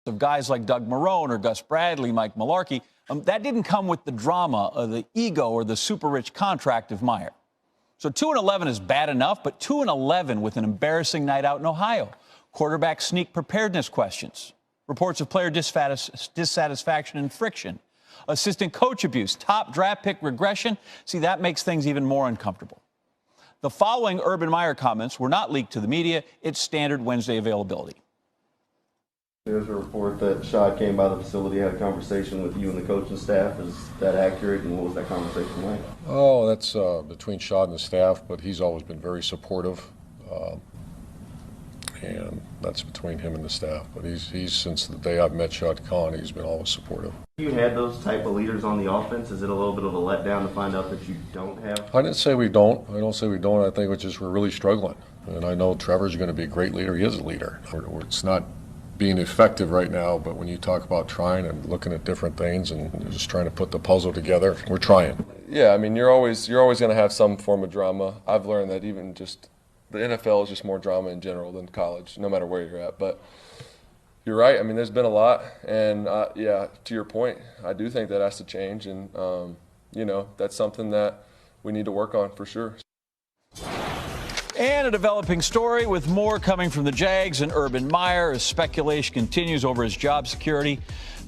of guys like Doug Marrone or Gus Bradley, Mike Mularkey, that didn't come with the drama or the ego or the super rich contract of Meyer. So 2-11 is bad enough, but 2-11 with an embarrassing night out in Ohio. Quarterback sneak preparedness questions. Reports of player dissatisfaction and friction. Assistant coach abuse, top draft pick regression. See, that makes things even more uncomfortable. The following Urban Meyer comments were not leaked to the media. It's standard Wednesday availability. There's a report that Shad came by the facility, had a conversation with you and the coaching staff. Is that accurate, and what was that conversation like? Oh, that's between Shad and the staff, but he's always been very supportive, and that's between him and the staff. But he's since the day I've met Shad Khan, he's been always supportive. You had those type of leaders on the offense. Is it a little bit of a letdown to find out that you don't have? I didn't say we don't. I don't say we don't. I think we're really struggling. And I know Trevor's going to be a great leader. He is a leader. It's not being effective right now, but when you talk about trying and looking at different things and just trying to put the puzzle together, we're trying. Yeah, I mean, you're always going to have some form of drama. I've learned that even just the NFL is just more drama in general than college, no matter where you're at. But you're right. I mean, there's been a lot, and yeah, to your point, I do think that has to change, and that's something that we need to work on for sure. And a developing story with more coming from the Jags and Urban Meyer as speculation continues over his job security.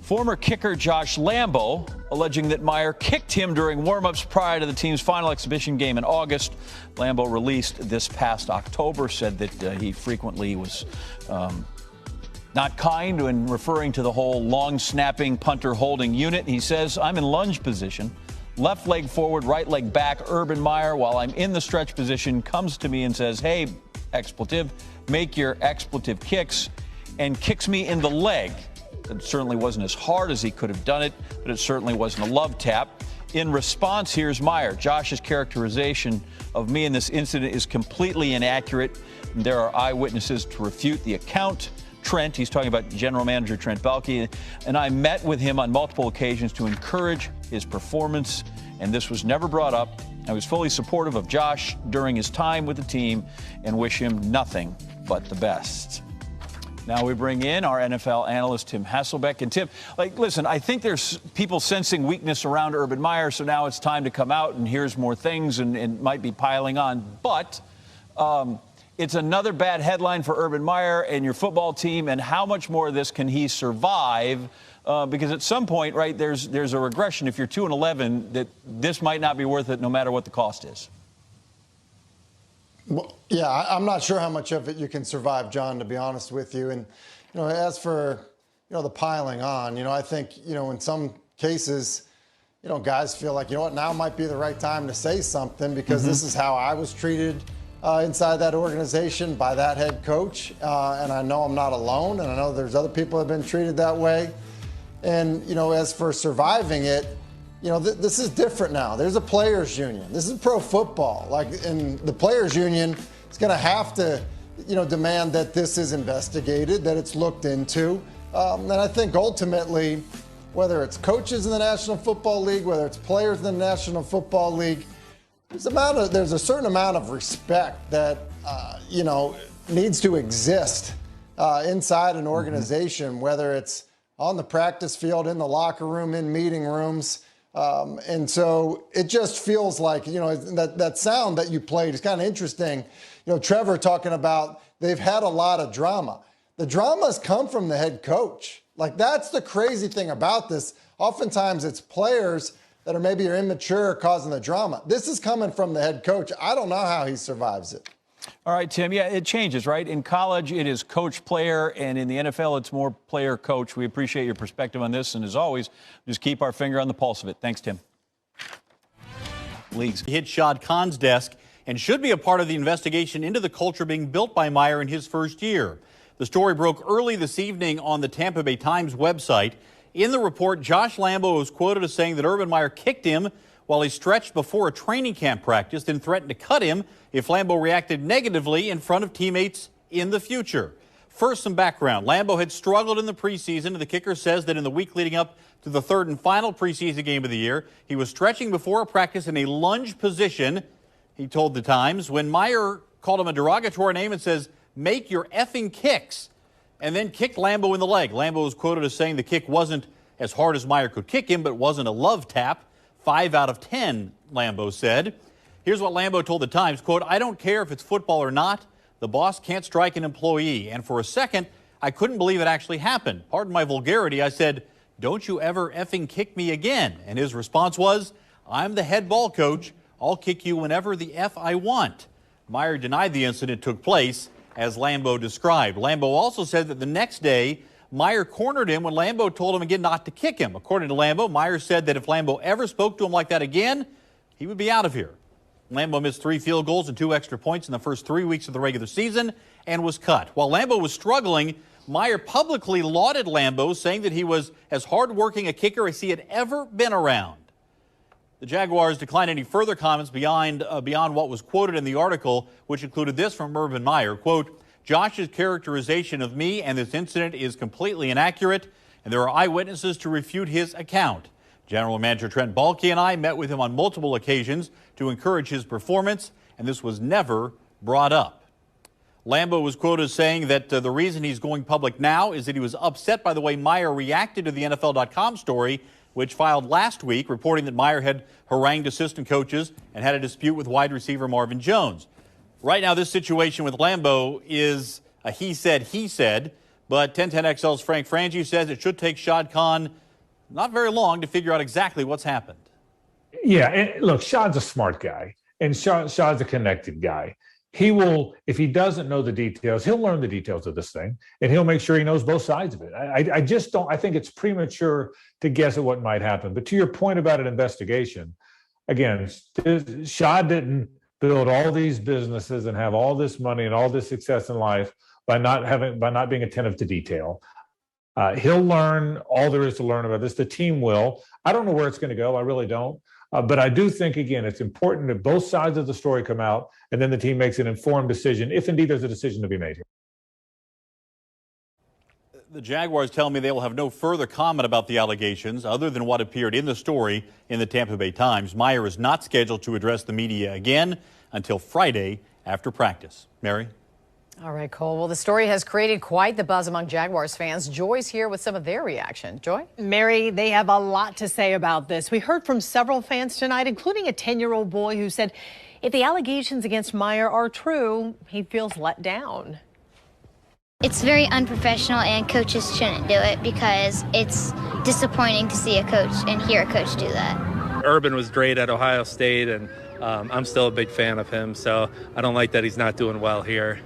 Former kicker Josh Lambo alleging that Meyer kicked him during warm-ups prior to the team's final exhibition game in August. Lambo released this past October said that he frequently was not kind when referring to the whole long snapping punter holding unit. He says, "I'm in lunge position. Left leg forward, right leg back." Urban Meyer, while I'm in the stretch position, comes to me and says, "Hey, expletive, make your expletive kicks," and kicks me in the leg. It certainly wasn't as hard as he could have done it, but it certainly wasn't a love tap. In response, here's Meyer. "Josh's characterization of me in this incident is completely inaccurate. There are eyewitnesses to refute the account. Trent," he's talking about general manager Trent Baalke, "and I met with him on multiple occasions to encourage his performance, and this was never brought up. I was fully supportive of Josh during his time with the team and wish him nothing but the best." Now we bring in our NFL analyst, Tim Hasselbeck. And Tim, listen, I think there's people sensing weakness around Urban Meyer, so now it's time to come out and here's more things and might be piling on. But it's another bad headline for Urban Meyer and your football team, and how much more of this can he survive? Because at some point, right, there's a regression. If you're 2-11, that this might not be worth it no matter what the cost is. Well, yeah, I'm not sure how much of it you can survive, John, to be honest with you. And, as for, the piling on, I think, in some cases, guys feel like, now might be the right time to say something because this is how I was treated inside that organization by that head coach. And I know I'm not alone, and I know there's other people that have been treated that way. And, as for surviving it, this is different now. There's a players union. This is pro football. And the players union is going to have to, demand that this is investigated, that it's looked into. And I think ultimately, whether it's coaches in the National Football League, whether it's players in the National Football League, there's a certain amount of respect that, needs to exist inside an organization, whether it's on the practice field, in the locker room, in meeting rooms. And so it just feels like, that sound that you played is kind of interesting. Trevor talking about they've had a lot of drama. The drama's come from the head coach. That's the crazy thing about this. Oftentimes it's players that are maybe immature causing the drama. This is coming from the head coach. I don't know how he survives it. All right, Tim. Yeah, it changes, right? In college, it is coach-player, and in the NFL, it's more player-coach. We appreciate your perspective on this, and as always, just keep our finger on the pulse of it. Thanks, Tim. Leagues. He hit Shad Khan's desk and should be a part of the investigation into the culture being built by Meyer in his first year. The story broke early this evening on the Tampa Bay Times website. In the report, Josh Lambo was quoted as saying that Urban Meyer kicked him while he stretched before a training camp practice, then threatened to cut him if Lambo reacted negatively in front of teammates in the future. First, some background. Lambo had struggled in the preseason, and the kicker says that in the week leading up to the third and final preseason game of the year, he was stretching before a practice in a lunge position, he told the Times, when Meyer called him a derogatory name and says, "Make your effing kicks." and then kicked Lambeau in the leg. Lambeau was quoted as saying the kick wasn't as hard as Meyer could kick him, but wasn't a love tap. 5 out of 10, Lambeau said. Here's what Lambeau told the Times, quote, "I don't care if it's football or not. The boss can't strike an employee. And for a second, I couldn't believe it actually happened. Pardon my vulgarity. I said, 'Don't you ever effing kick me again.' And his response was, 'I'm the head ball coach. I'll kick you whenever the F I want.'" Meyer denied the incident took place, as Lambeau described. Lambeau also said that the next day, Meyer cornered him when Lambeau told him again not to kick him. According to Lambeau, Meyer said that if Lambeau ever spoke to him like that again, he would be out of here. Lambeau missed 3 field goals and 2 extra points in the first 3 weeks of the regular season and was cut. While Lambeau was struggling, Meyer publicly lauded Lambeau, saying that he was as hard-working a kicker as he had ever been around. The Jaguars declined any further comments beyond what was quoted in the article, which included this from Urban Meyer, quote, "Josh's characterization of me and this incident is completely inaccurate, and there are eyewitnesses to refute his account. General Manager Trent Baalke and I met with him on multiple occasions to encourage his performance, and this was never brought up." Lambeau was quoted as saying that the reason he's going public now is that he was upset by the way Meyer reacted to the NFL.com story, which filed last week, reporting that Meyer had harangued assistant coaches and had a dispute with wide receiver Marvin Jones. Right now, this situation with Lambeau is a he said, but 1010XL's Frank Frangie says it should take Shad Khan not very long to figure out exactly what's happened. Yeah, and look, Shad's a smart guy, and Shad's a connected guy. He will, if he doesn't know the details, he'll learn the details of this thing, and he'll make sure he knows both sides of it. I just don't, I think it's premature to guess at what might happen. But to your point about an investigation, again, Shad didn't build all these businesses and have all this money and all this success in life by not being attentive to detail. He'll learn all there is to learn about this. The team will. I don't know where it's going to go. I really don't. But I do think, again, it's important that both sides of the story come out, and then the team makes an informed decision, if indeed there's a decision to be made here. The Jaguars tell me they will have no further comment about the allegations other than what appeared in the story in the Tampa Bay Times. Meyer is not scheduled to address the media again until Friday after practice. Mary? All right, Cole. Well, the story has created quite the buzz among Jaguars fans. Joy's here with some of their reaction. Joy? Mary, they have a lot to say about this. We heard from several fans tonight, including a 10-year-old boy who said if the allegations against Meyer are true, he feels let down. It's very unprofessional, and coaches shouldn't do it because it's disappointing to see a coach and hear a coach do that. Urban was great at Ohio State, and I'm still a big fan of him, so I don't like that he's not doing well here.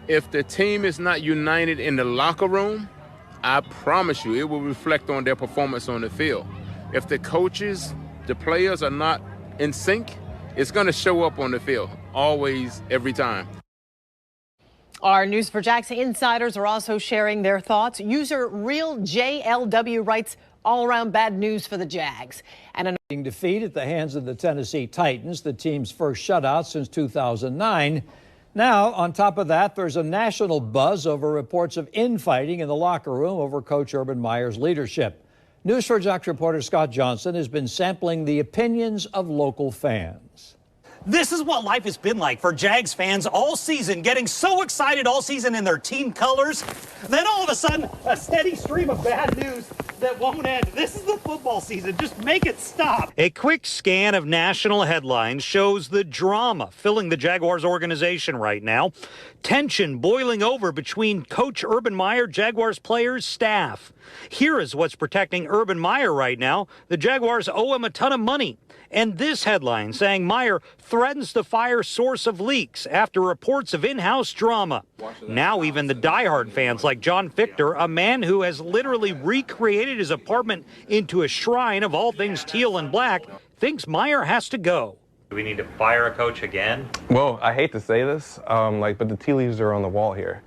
If the team is not united in the locker room, I promise you it will reflect on their performance on the field. If the coaches, the players are not in sync, it's going to show up on the field, always, every time. Our News4Jax insiders are also sharing their thoughts. User RealJLW writes, all around bad news for the Jags. And a defeat at the hands of the Tennessee Titans, the team's first shutout since 2009. Now, on top of that, there's a national buzz over reports of infighting in the locker room over Coach Urban Meyer's leadership. News4Jax reporter Scott Johnson has been sampling the opinions of local fans. This is what life has been like for Jags fans all season, getting so excited all season in their team colors. Then all of a sudden, a steady stream of bad news that won't end. This is the football season. Just make it stop. A quick scan of national headlines shows the drama filling the Jaguars organization right now. Tension boiling over between Coach Urban Meyer, Jaguars players, staff. Here is what's protecting Urban Meyer right now. The Jaguars owe him a ton of money. And this headline saying Meyer threatens to fire source of leaks after reports of in-house drama. Now even the diehard fans like John Fichter, a man who has literally recreated his apartment into a shrine of all things teal and black, thinks Meyer has to go. Do we need to fire a coach again? Well, I hate to say this, but the tea leaves are on the wall here.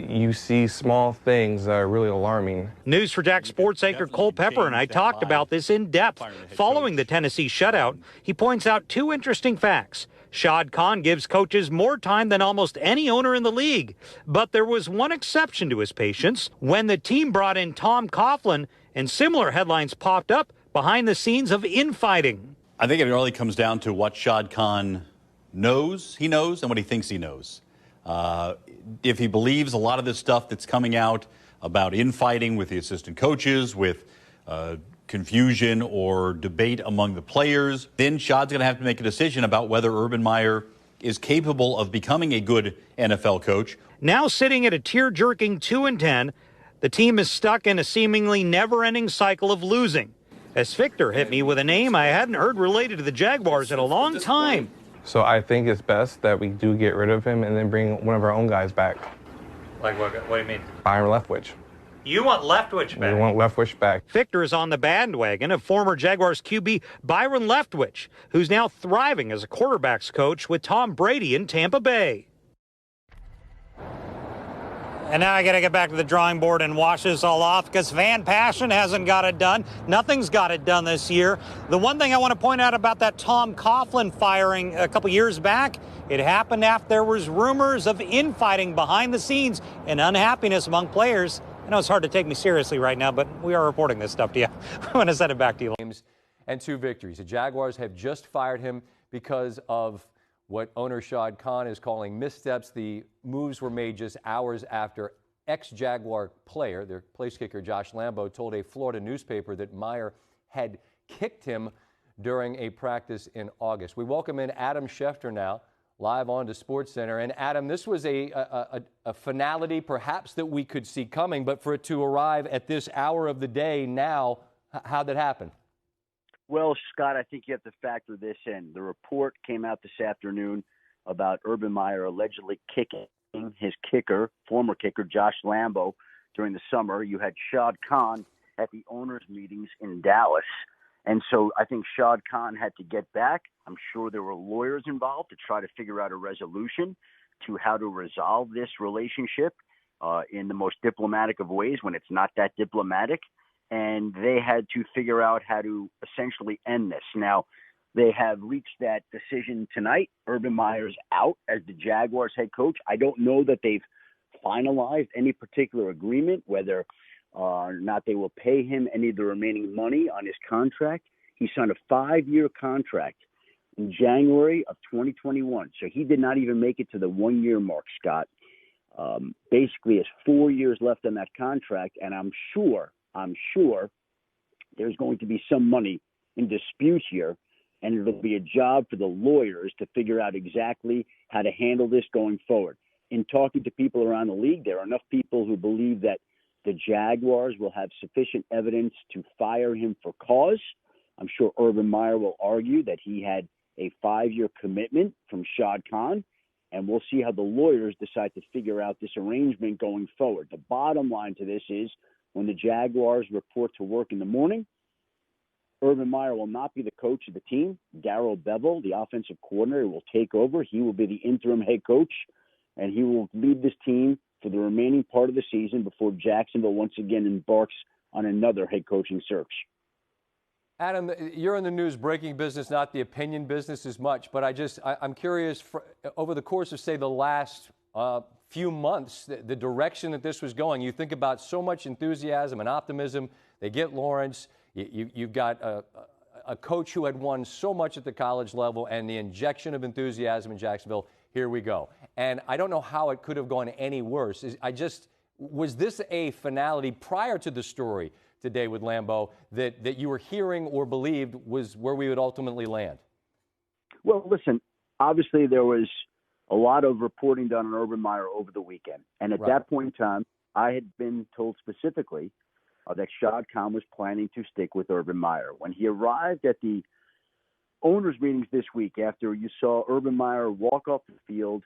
You see small things that are really alarming. News4Jax sports anchor Cole Pepper and I talked about this in depth. Following the Tennessee shutout, he points out two interesting facts. Shad Khan gives coaches more time than almost any owner in the league. But there was one exception to his patience when the team brought in Tom Coughlin and similar headlines popped up behind the scenes of infighting. I think it really comes down to what Shad Khan knows he knows and what he thinks he knows. If he believes a lot of this stuff that's coming out about infighting with the assistant coaches, with confusion or debate among the players, then Shad's going to have to make a decision about whether Urban Meyer is capable of becoming a good NFL coach. Now sitting at a tear-jerking 2-10, the team is stuck in a seemingly never-ending cycle of losing. As Victor hit me with a name I hadn't heard related to the Jaguars in a long time. So I think it's best that we do get rid of him and then bring one of our own guys back. Like what do you mean? Byron Leftwich. You want Leftwich back? We want Leftwich back. Victor is on the bandwagon of former Jaguars QB Byron Leftwich, who's now thriving as a quarterbacks coach with Tom Brady in Tampa Bay. And now I got to get back to the drawing board and wash this all off because Van Passion hasn't got it done. Nothing's got it done this year. The one thing I want to point out about that Tom Coughlin firing a couple years back, it happened after there was rumors of infighting behind the scenes and unhappiness among players. I know it's hard to take me seriously right now, but we are reporting this stuff to you. I'm going to send it back to you. And 2 victories. The Jaguars have just fired him because of what owner Shad Khan is calling missteps. The moves were made just hours after ex-Jaguar player, their place kicker Josh Lambo, told a Florida newspaper that Meyer had kicked him during a practice in August. We welcome in Adam Schefter now, live on to SportsCenter. And Adam, this was a finality perhaps that we could see coming, but for it to arrive at this hour of the day now, how'd that happen? Well, Scott, I think you have to factor this in. The report came out this afternoon about Urban Meyer allegedly kicking his kicker, former kicker, Josh Lambo, during the summer. You had Shad Khan at the owners' meetings in Dallas. And so I think Shad Khan had to get back. I'm sure there were lawyers involved to try to figure out a resolution to how to resolve this relationship in the most diplomatic of ways when it's not that diplomatic. And they had to figure out how to essentially end this. Now, they have reached that decision tonight. Urban Meyer's out as the Jaguars head coach. I don't know that they've finalized any particular agreement, whether or not they will pay him any of the remaining money on his contract. He signed a 5-year contract in January of 2021. So he did not even make it to the 1-year mark, Scott. Basically, has 4 years left on that contract, and I'm sure there's going to be some money in dispute here, and it'll be a job for the lawyers to figure out exactly how to handle this going forward. In talking to people around the league, there are enough people who believe that the Jaguars will have sufficient evidence to fire him for cause. I'm sure Urban Meyer will argue that he had a 5-year commitment from Shad Khan, and we'll see how the lawyers decide to figure out this arrangement going forward. The bottom line to this is, when the Jaguars report to work in the morning, Urban Meyer will not be the coach of the team. Darrell Bevel, the offensive coordinator, will take over. He will be the interim head coach, and he will lead this team for the remaining part of the season before Jacksonville once again embarks on another head coaching search. Adam, you're in the news breaking business, not the opinion business as much, but I'm curious, over the course of, say, the last few months, the direction that this was going. You think about so much enthusiasm and optimism. They get Lawrence. You've got a coach who had won so much at the college level, and the injection of enthusiasm in Jacksonville. Here we go. And I don't know how it could have gone any worse. Was this a finality prior to the story today with Lambo that you were hearing or believed was where we would ultimately land? Well, listen, obviously there was a lot of reporting done on Urban Meyer over the weekend. And at that point in time, I had been told specifically that Shad Khan was planning to stick with Urban Meyer. When he arrived at the owners' meetings this week, after you saw Urban Meyer walk off the field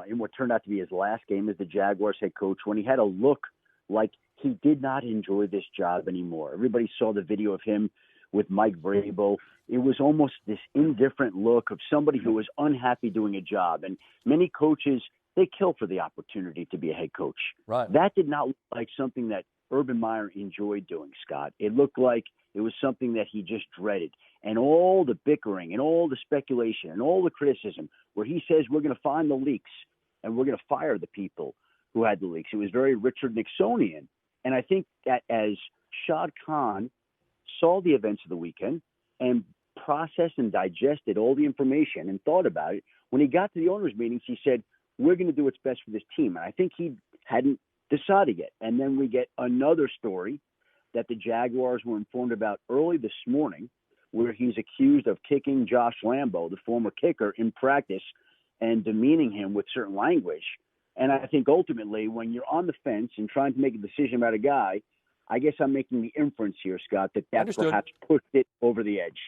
in what turned out to be his last game as the Jaguars head coach, when he had a look like he did not enjoy this job anymore. Everybody saw the video of him with Mike Vrabel. It was almost this indifferent look of somebody who was unhappy doing a job. And many coaches, they kill for the opportunity to be a head coach. Right. That did not look like something that Urban Meyer enjoyed doing, Scott. It looked like it was something that he just dreaded. And all the bickering and all the speculation and all the criticism where he says we're going to find the leaks and we're going to fire the people who had the leaks. It was very Richard Nixonian. And I think that as Shad Khan saw the events of the weekend and processed and digested all the information and thought about it, when he got to the owners' meetings, he said, we're going to do what's best for this team. And I think he hadn't decided yet. And then we get another story that the Jaguars were informed about early this morning, where he's accused of kicking Josh Lambo, the former kicker, in practice and demeaning him with certain language. And I think ultimately, when you're on the fence and trying to make a decision about a guy, I guess I'm making the inference here, Scott, that Understood. perhaps pushed it over the edge.